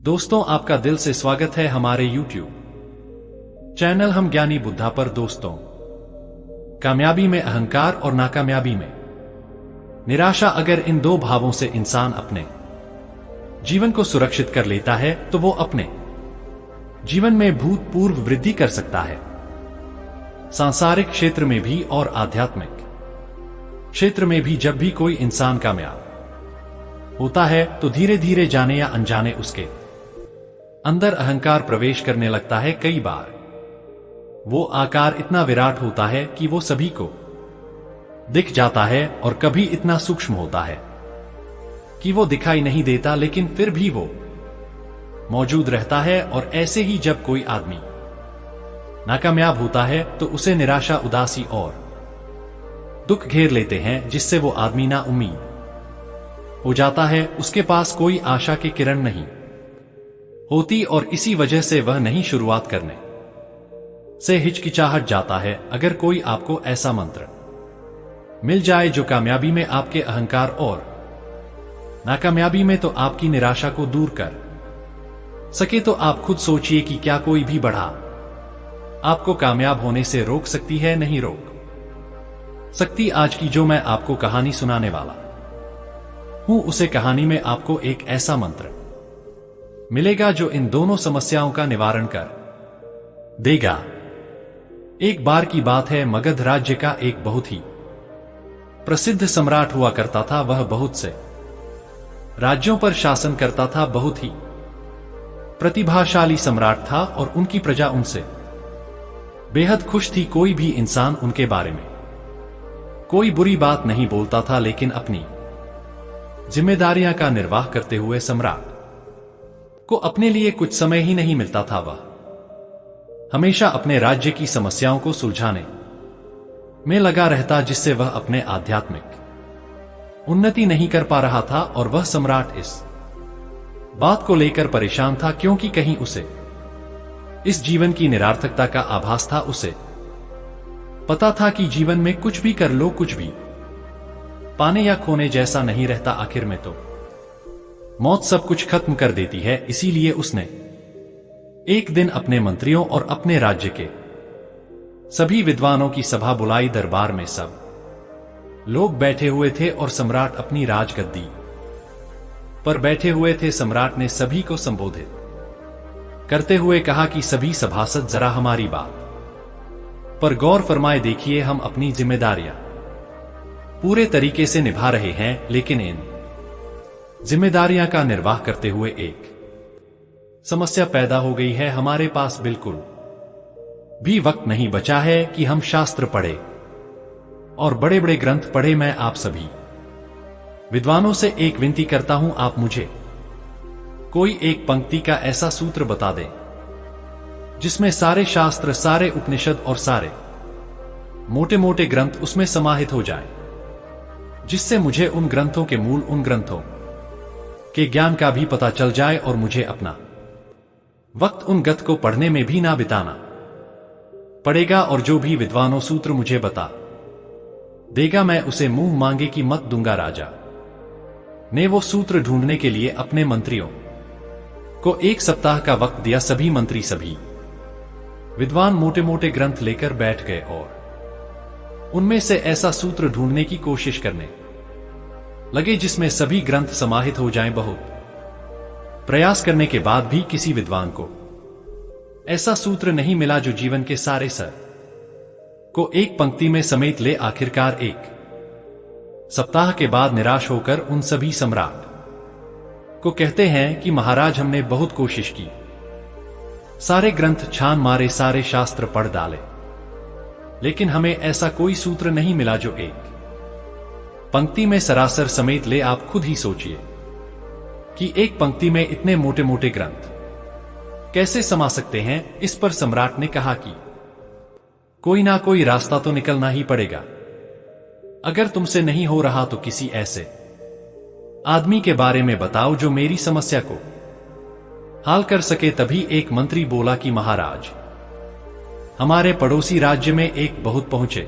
दोस्तों, आपका दिल से स्वागत है हमारे YouTube चैनल हम ज्ञानी बुद्धा पर। दोस्तों, कामयाबी में अहंकार और नाकामयाबी में निराशा, अगर इन दो भावों से इंसान अपने जीवन को सुरक्षित कर लेता है तो वो अपने जीवन में भूतपूर्व वृद्धि कर सकता है, सांसारिक क्षेत्र में भी और आध्यात्मिक क्षेत्र में भी। जब भी कोई इंसान कामयाब होता है तो धीरे धीरे जाने या अनजाने उसके अंदर अहंकार प्रवेश करने लगता है। कई बार वो आकार इतना विराट होता है कि वो सभी को दिख जाता है, और कभी इतना सूक्ष्म होता है कि वो दिखाई नहीं देता, लेकिन फिर भी वो मौजूद रहता है। और ऐसे ही जब कोई आदमी नाकामयाब होता है तो उसे निराशा, उदासी और दुख घेर लेते हैं, जिससे वो आदमी ना उम्मीद हो जाता है। उसके पास कोई आशा की किरण नहीं होती, और इसी वजह से वह नहीं शुरुआत करने से हिचकिचाहट जाता है। अगर कोई आपको ऐसा मंत्र मिल जाए जो कामयाबी में आपके अहंकार और नाकामयाबी में तो आपकी निराशा को दूर कर सके, तो आप खुद सोचिए कि क्या कोई भी बढ़ा आपको कामयाब होने से रोक सकती है? नहीं रोक सकती। आज की जो मैं आपको कहानी सुनाने वाला हूं, उसे कहानी में आपको एक ऐसा मंत्र मिलेगा जो इन दोनों समस्याओं का निवारण कर देगा। एक बार की बात है, मगध राज्य का एक बहुत ही प्रसिद्ध सम्राट हुआ करता था। वह बहुत से राज्यों पर शासन करता था, बहुत ही प्रतिभाशाली सम्राट था, और उनकी प्रजा उनसे बेहद खुश थी। कोई भी इंसान उनके बारे में कोई बुरी बात नहीं बोलता था, लेकिन अपनी जिम्मेदारियां का निर्वाह करते हुए सम्राट को अपने लिए कुछ समय ही नहीं मिलता था। वह हमेशा अपने राज्य की समस्याओं को सुलझाने में लगा रहता, जिससे वह अपने आध्यात्मिक उन्नति नहीं कर पा रहा था। और वह सम्राट इस बात को लेकर परेशान था, क्योंकि कहीं उसे इस जीवन की निरार्थकता का आभास था। उसे पता था कि जीवन में कुछ भी कर लो, कुछ भी पाने या खोने जैसा नहीं रहता। आखिर में तो मौत सब कुछ खत्म कर देती है। इसीलिए उसने एक दिन अपने मंत्रियों और अपने राज्य के सभी विद्वानों की सभा बुलाई। दरबार में सब लोग बैठे हुए थे और सम्राट अपनी राजगद्दी पर बैठे हुए थे। सम्राट ने सभी को संबोधित करते हुए कहा कि सभी सभासद, जरा हमारी बात पर गौर फरमाए। देखिए, हम अपनी जिम्मेदारियां पूरे तरीके से निभा रहे हैं, लेकिन इन जिम्मेदारियां का निर्वाह करते हुए एक समस्या पैदा हो गई है। हमारे पास बिल्कुल भी वक्त नहीं बचा है कि हम शास्त्र पढ़े और बड़े बड़े ग्रंथ पढ़े। मैं आप सभी विद्वानों से एक विनती करता हूं, आप मुझे कोई एक पंक्ति का ऐसा सूत्र बता दें जिसमें सारे शास्त्र, सारे उपनिषद और सारे मोटे मोटे ग्रंथ उसमें समाहित हो जाएं, जिससे मुझे उन ग्रंथों के मूल, उन ग्रंथों के ज्ञान का भी पता चल जाए, और मुझे अपना वक्त उन ग्रंथ को पढ़ने में भी ना बिताना पड़ेगा। और जो भी विद्वानों सूत्र मुझे बता देगा, मैं उसे मुंह मांगे की मत दूंगा। राजा ने वो सूत्र ढूंढने के लिए अपने मंत्रियों को 1 सप्ताह का वक्त दिया। सभी मंत्री, सभी विद्वान मोटे मोटे ग्रंथ लेकर बैठ गए और उनमें से ऐसा सूत्र ढूंढने की कोशिश करने लगे जिसमें सभी ग्रंथ समाहित हो जाएं। बहुत प्रयास करने के बाद भी किसी विद्वान को ऐसा सूत्र नहीं मिला जो जीवन के सारे सर को एक पंक्ति में समेट ले। आखिरकार 1 सप्ताह के बाद निराश होकर उन सभी सम्राट को कहते हैं कि महाराज, हमने बहुत कोशिश की, सारे ग्रंथ छान मारे, सारे शास्त्र पढ़ डाले, लेकिन हमें ऐसा कोई सूत्र नहीं मिला जो एक पंक्ति में सरासर समेट ले। आप खुद ही सोचिए कि एक पंक्ति में इतने मोटे मोटे ग्रंथ कैसे समा सकते हैं। इस पर सम्राट ने कहा कि कोई ना कोई रास्ता तो निकलना ही पड़ेगा। अगर तुमसे नहीं हो रहा तो किसी ऐसे आदमी के बारे में बताओ जो मेरी समस्या को हल कर सके। तभी एक मंत्री बोला कि महाराज, हमारे पड़ोसी राज्य में एक बहुत पहुंचे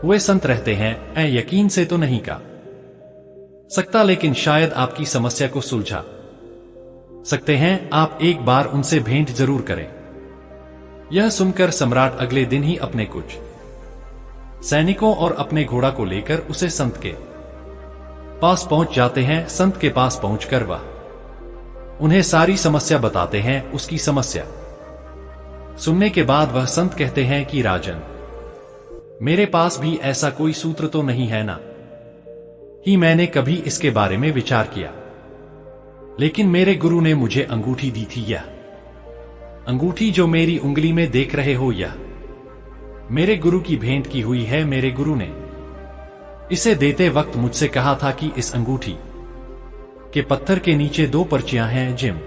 हुए संत रहते हैं। यकीन से तो नहीं का सकता, लेकिन शायद आपकी समस्या को सुलझा सकते हैं, आप एक बार उनसे भेंट जरूर करें। यह सुनकर सम्राट अगले दिन ही अपने कुछ सैनिकों और अपने घोड़ा को लेकर उसे संत के पास पहुंच जाते हैं। संत के पास पहुंचकर वह उन्हें सारी समस्या बताते हैं। उसकी समस्या सुनने के बाद वह संत कहते हैं कि राजन, मेरे पास भी ऐसा कोई सूत्र तो नहीं है ना ही मैंने कभी इसके बारे में विचार किया, लेकिन मेरे गुरु ने मुझे अंगूठी दी थी। यह अंगूठी जो मेरी उंगली में देख रहे हो, यह मेरे गुरु की भेंट की हुई है। मेरे गुरु ने इसे देते वक्त मुझसे कहा था कि इस अंगूठी के पत्थर के नीचे 2 पर्चियां हैं, जिम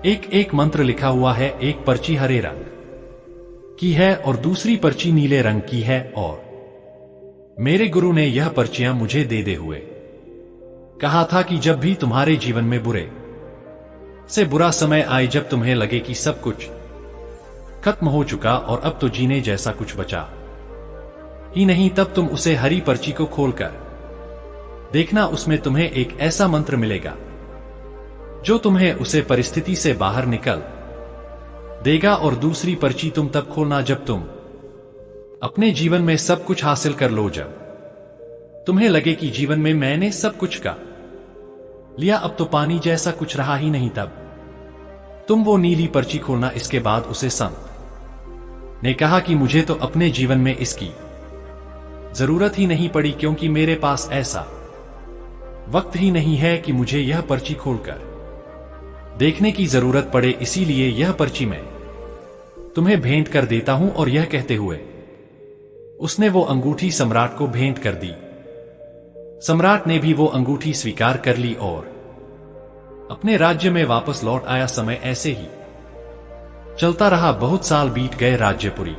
एक मंत्र लिखा हुआ है। एक पर्ची हरे रंग की है और दूसरी पर्ची नीले रंग की है, और मेरे गुरु ने यह पर्चियां मुझे दे हुए कहा था कि जब भी तुम्हारे जीवन में बुरे से बुरा समय आए, जब तुम्हें लगे कि सब कुछ खत्म हो चुका और अब तो जीने जैसा कुछ बचा ही नहीं, तब तुम उसे हरी पर्ची को खोलकर देखना। उसमें तुम्हें एक ऐसा मंत्र मिलेगा जो तुम्हें उसे परिस्थिति से बाहर निकल देगा। और दूसरी पर्ची तुम तब खोलना जब तुम अपने जीवन में सब कुछ हासिल कर लो, जब तुम्हें लगे कि जीवन में मैंने सब कुछ का लिया, अब तो पानी जैसा कुछ रहा ही नहीं, तब तुम वो नीली पर्ची खोलना। इसके बाद उसे संत ने कहा कि मुझे तो अपने जीवन में इसकी जरूरत ही नहीं पड़ी, क्योंकि मेरे पास ऐसा वक्त ही नहीं है कि मुझे यह पर्ची खोलकर देखने की जरूरत पड़े। इसीलिए यह पर्ची मैं तुम्हें भेंट कर देता हूं। और यह कहते हुए उसने वो अंगूठी सम्राट को भेंट कर दी। सम्राट ने भी वो अंगूठी स्वीकार कर ली और अपने राज्य में वापस लौट आया। समय ऐसे ही चलता रहा। बहुत साल बीत गए। राज्यपुरी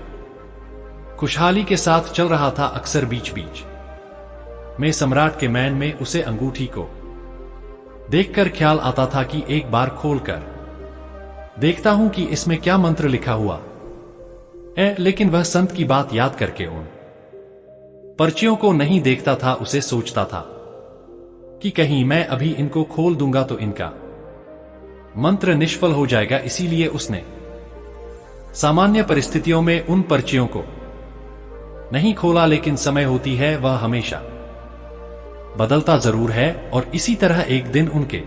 खुशहाली के साथ चल रहा था। अक्सर बीच बीच में सम्राट के मन में उसे अंगूठी को देखकर ख्याल आता था कि एक बार खोलकर देखता हूं कि इसमें क्या मंत्र लिखा हुआ है। लेकिन वह संत की बात याद करके उन पर्चियों को नहीं देखता था। उसे सोचता था कि कहीं मैं अभी इनको खोल दूंगा तो इनका मंत्र निष्फल हो जाएगा। इसीलिए उसने सामान्य परिस्थितियों में उन पर्चियों को नहीं खोला। लेकिन समय होती है, वह हमेशा बदलता जरूर है। और इसी तरह एक दिन उनके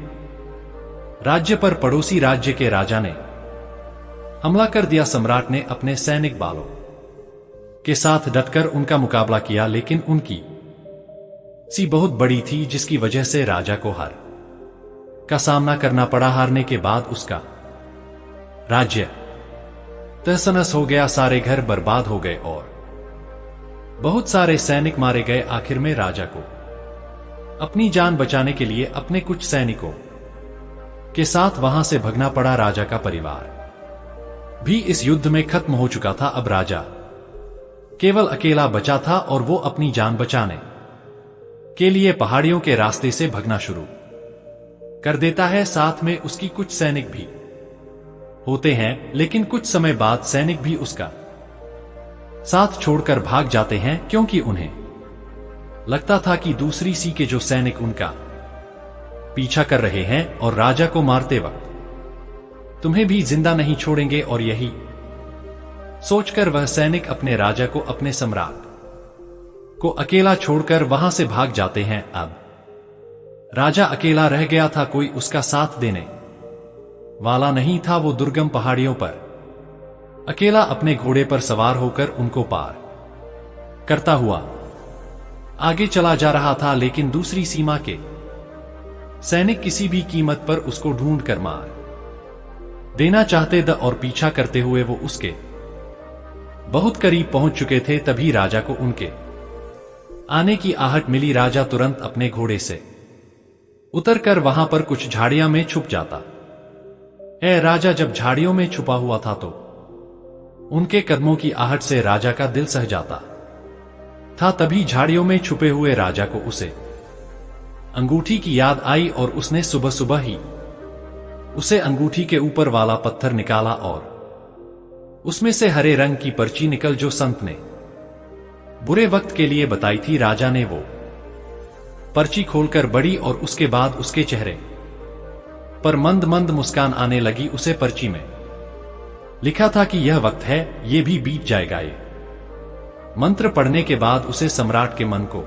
राज्य पर पड़ोसी राज्य के राजा ने हमला कर दिया। सम्राट ने अपने सैनिक बालों के साथ डटकर उनका मुकाबला किया, लेकिन उनकी सी बहुत बड़ी थी, जिसकी वजह से राजा को हार का सामना करना पड़ा। हारने के बाद उसका राज्य तहस-नहस हो गया। सारे घर बर्बाद हो गए और बहुत सारे सैनिक मारे गए। आखिर में राजा को अपनी जान बचाने के लिए अपने कुछ सैनिकों के साथ वहां से भगना पड़ा। राजा का परिवार भी इस युद्ध में खत्म हो चुका था। अब राजा केवल अकेला बचा था और वो अपनी जान बचाने के लिए पहाड़ियों के रास्ते से भगना शुरू कर देता है। साथ में उसकी कुछ सैनिक भी होते हैं, लेकिन कुछ समय बाद सैनिक भी उसका साथ छोड़कर भाग जाते हैं, क्योंकि उन्हें लगता था कि दूसरी सी के जो सैनिक उनका पीछा कर रहे हैं और राजा को मारते वक्त तुम्हें भी जिंदा नहीं छोड़ेंगे। और यही सोचकर वह सैनिक अपने राजा को, अपने सम्राट को अकेला छोड़कर वहां से भाग जाते हैं। अब राजा अकेला रह गया था। कोई उसका साथ देने वाला नहीं था। वो दुर्गम पहाड़ियों पर अकेला अपने घोड़े पर सवार होकर उनको पार करता हुआ आगे चला जा रहा था। लेकिन दूसरी सीमा के सैनिक किसी भी कीमत पर उसको ढूंढ कर मार देना चाहते थे और पीछा करते हुए वो उसके बहुत करीब पहुंच चुके थे। तभी राजा को उनके आने की आहट मिली। राजा तुरंत अपने घोड़े से उतरकर वहां पर कुछ झाड़ियां में छुप जाता। राजा जब झाड़ियों में छुपा हुआ था तो उनके कदमों की आहट से राजा का दिल सह जाता था। तभी झाड़ियों में छुपे हुए राजा को उसे अंगूठी की याद आई और उसने सुबह सुबह ही उसे अंगूठी के ऊपर वाला पत्थर निकाला और उसमें से हरे रंग की पर्ची निकल जो संत ने बुरे वक्त के लिए बताई थी। राजा ने वो पर्ची खोलकर बड़ी और उसके बाद उसके चेहरे पर मंद मंद मुस्कान आने लगी उसे। पर्ची में लिखा था कि यह वक्त है, ये भी बीत जाएगा। ये मंत्र पढ़ने के बाद उसे सम्राट के मन को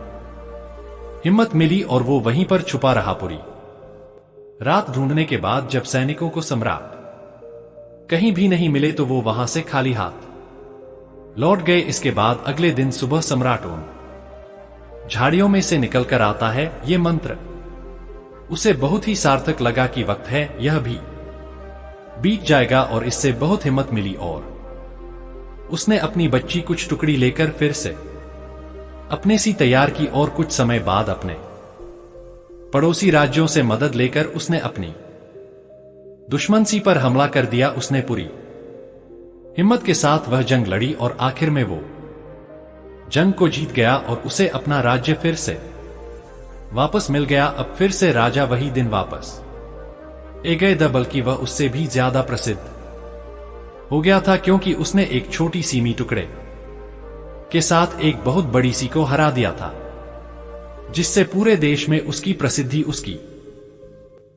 हिम्मत मिली और वो वहीं पर छुपा रहा। पूरी रात ढूंढने के बाद जब सैनिकों को सम्राट कहीं भी नहीं मिले तो वो वहां से खाली हाथ लौट गए। इसके बाद अगले दिन सुबह सम्राट उन झाड़ियों में से निकलकर आता है। ये मंत्र उसे बहुत ही सार्थक लगा कि वक्त है, यह भी बीत जाएगा, और इससे बहुत हिम्मत मिली और उसने अपनी बच्ची कुछ टुकड़ी लेकर फिर से अपने सी तैयार की। और कुछ समय बाद अपने पड़ोसी राज्यों से मदद लेकर उसने अपनी दुश्मन सी पर हमला कर दिया। उसने पूरी हिम्मत के साथ वह जंग लड़ी और आखिर में वो जंग को जीत गया और उसे अपना राज्य फिर से वापस मिल गया। अब फिर से राजा वही दिन वापस गए थे, बल्कि वह उससे भी ज्यादा प्रसिद्ध हो गया था, क्योंकि उसने एक छोटी सीमी टुकड़े के साथ एक बहुत बड़ी सी को हरा दिया था, जिससे पूरे देश में उसकी प्रसिद्धि, उसकी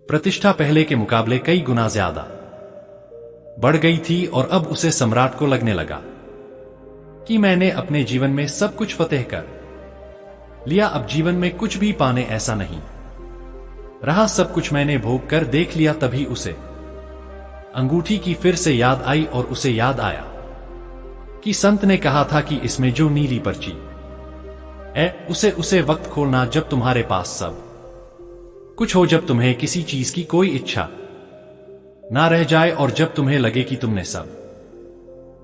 प्रतिष्ठा पहले के मुकाबले कई गुना ज्यादा बढ़ गई थी। और अब उसे सम्राट को लगने लगा कि मैंने अपने जीवन में सब कुछ फतेह कर लिया, अब जीवन में कुछ भी पाने ऐसा नहीं रहा, सब कुछ मैंने भोग कर देख लिया। तभी उसे अंगूठी की फिर से याद आई और उसे याद आया कि संत ने कहा था कि इसमें जो नीली पर्ची है उसे वक्त खोलना जब तुम्हारे पास सब कुछ हो, जब तुम्हें किसी चीज की कोई इच्छा ना रह जाए और जब तुम्हें लगे कि तुमने सब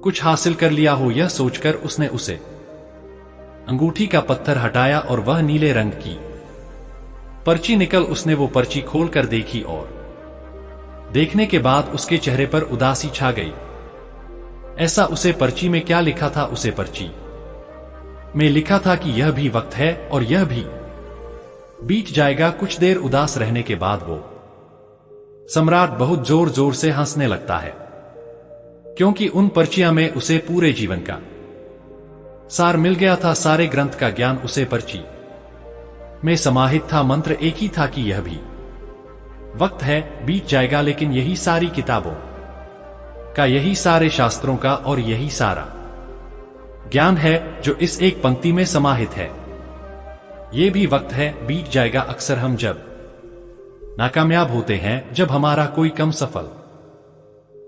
कुछ हासिल कर लिया हो। यह सोचकर उसने उसे अंगूठी का पत्थर हटाया और वह नीले रंग की पर्ची निकल। उसने वो पर्ची खोलकर देखी और देखने के बाद उसके चेहरे पर उदासी छा गई। ऐसा उसे पर्ची में क्या लिखा था? उसे पर्ची में लिखा था कि यह भी वक्त है और यह भी बीत जाएगा। कुछ देर उदास रहने के बाद वो सम्राट बहुत जोर जोर से हंसने लगता है, क्योंकि उन पर्चियां में उसे पूरे जीवन का सार मिल गया था। सारे ग्रंथ का ज्ञान उसे पर्ची में समाहित था। मंत्र एक ही था कि यह भी वक्त है, बीत जाएगा, लेकिन यही सारी किताबों का, यही सारे शास्त्रों का और यही सारा ज्ञान है जो इस एक पंक्ति में समाहित है। यह भी वक्त है, बीत जाएगा। अक्सर हम जब नाकामयाब होते हैं, जब हमारा कोई काम सफल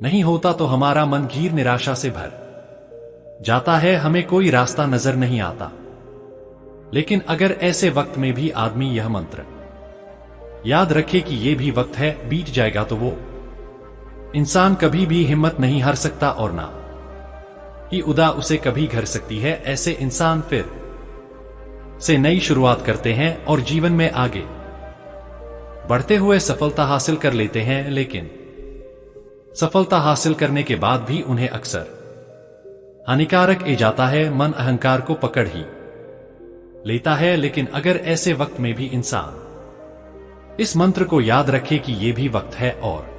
नहीं होता, तो हमारा मन घीर निराशा से भर जाता है, हमें कोई रास्ता नजर नहीं आता। लेकिन अगर ऐसे वक्त में भी आदमी यह मंत्र याद रखे कि यह भी वक्त है, बीत जाएगा, तो वो इंसान कभी भी हिम्मत नहीं हार सकता और ना ही उदा उसे कभी घर सकती है। ऐसे इंसान फिर से नई शुरुआत करते हैं और जीवन में आगे बढ़ते हुए सफलता हासिल कर लेते हैं। लेकिन सफलता हासिल करने के बाद भी उन्हें अक्सर हानिकारक जाता है, मन अहंकार को पकड़ ही लेता है। लेकिन अगर ऐसे वक्त में भी इंसान इस मंत्र को याद रखे कि यह भी वक्त है और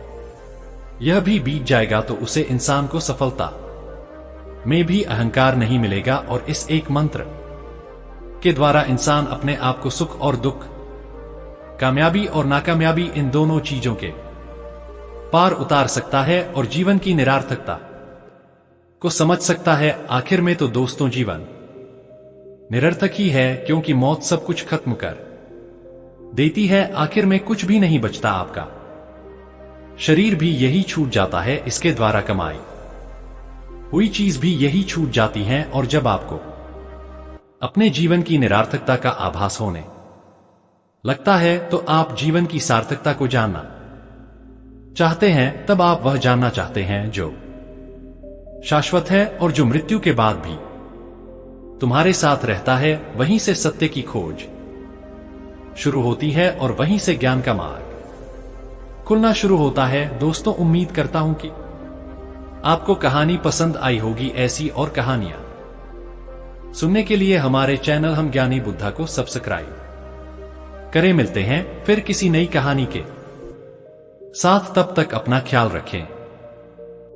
यह भी बीत जाएगा, तो उसे इंसान को सफलता में भी अहंकार नहीं मिलेगा। और इस एक मंत्र के द्वारा इंसान अपने आप को सुख और दुख, कामयाबी और नाकामयाबी, इन दोनों चीजों के पार उतार सकता है और जीवन की निरार्थकता को समझ सकता है। आखिर में तो दोस्तों, जीवन निरर्थक ही है, क्योंकि मौत सब कुछ खत्म कर देती है। आखिर में कुछ भी नहीं बचता, आपका शरीर भी यही छूट जाता है, इसके द्वारा कमाई हुई चीज भी यही छूट जाती है। और जब आपको अपने जीवन की निरार्थकता का आभास होने लगता है, तो आप जीवन की सार्थकता को जानना चाहते हैं। तब आप वह जानना चाहते हैं जो शाश्वत है और जो मृत्यु के बाद भी तुम्हारे साथ रहता है। वहीं से सत्य की खोज शुरू होती है और वहीं से ज्ञान का मार्ग खुलना शुरू होता है। दोस्तों, उम्मीद करता हूं कि आपको कहानी पसंद आई होगी। ऐसी और कहानियां सुनने के लिए हमारे चैनल हम ज्ञानी बुद्धा को सब्सक्राइब करें। मिलते हैं फिर किसी नई कहानी के साथ, तब तक अपना ख्याल रखें।